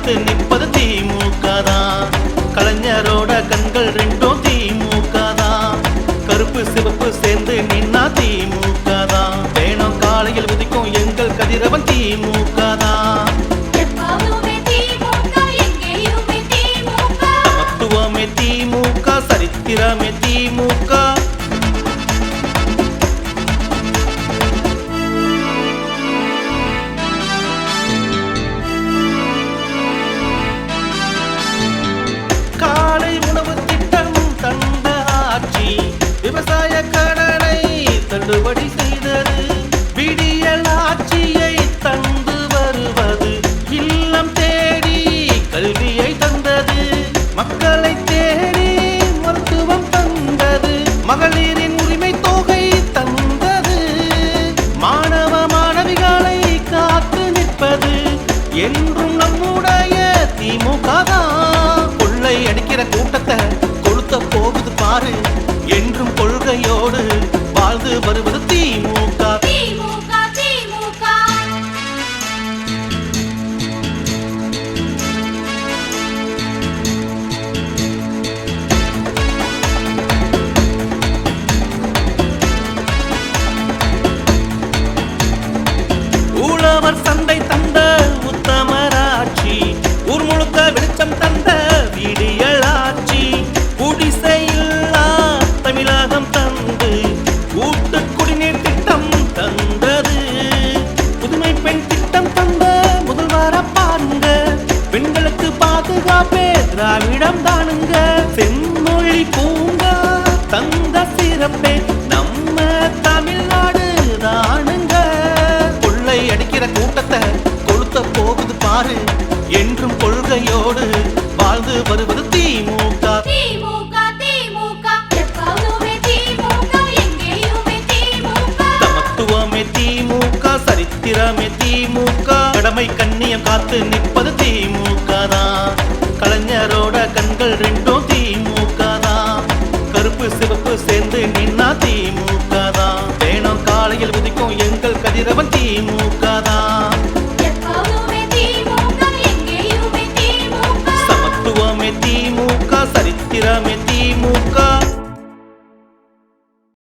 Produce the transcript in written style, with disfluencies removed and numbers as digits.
காத்து நிற்பது திமுக தான். கலைஞரோட கண்கள் ரெண்டும் திமுக தான். கருப்பு சிவப்பு சேர்ந்து நின்னா திமுக தான். வேணும் காலையில் உதிக்கும் எங்கள் கதிரவன் திமுக தான். சமத்துவமே திமுக, சரித்திரமே திமுக. காலை உணவு திட்டம் தந்த ஆட்சி விவசாய கடனை தள்ளுபடி செய்தது. விடியல் ஆட்சியை தந்து வருவது இல்லம் தேடி கல்வியை தந்தது. மக்களை தேடி மருத்துவம் தந்தது. மகளிரின் உரிமை தொகை தந்தது. மாணவ மாணவிகளை காத்து நிற்பது என்றும் நம்முடைய திமுக தான். கொள்ளை அடிக்கிற கூட்டத்தை கொளுத்த போகுது பாரு. என்றும் கொள்கையோடு வாழ்ந்து வருவது திமுக. உழவர் சந்தை தந்த உத்தமராட்சி, ஊர் முழுக்க வெளிச்சம் தந்த விடியலாட்சி. குடிசையில்லா தமிழகம் தந்து கூட்டு குடிநீர் திட்டம் தந்தது. புதுமை பெண் திட்டம் தந்த முதல்வர பாருங்க. பெண்களுக்கு பாதுகாப்பே திராவிடம் தானுங்க. செம்மொழி பூங்கா தந்த சிறப்பே நம்ம தமிழ்நாடு தானுங்க. கொள்ளை அடிக்கிற கூட்டத்தை கொளுத்த போகுது பாரு. என்றும் கொள்கையோடு வாழ்ந்து வருவது திமுக. சமத்துவமே திமுக, சரித்திரமே திமுக. கடமை கண்ணியம் காத்து நிற்பது திமுக தான். கலைஞரோ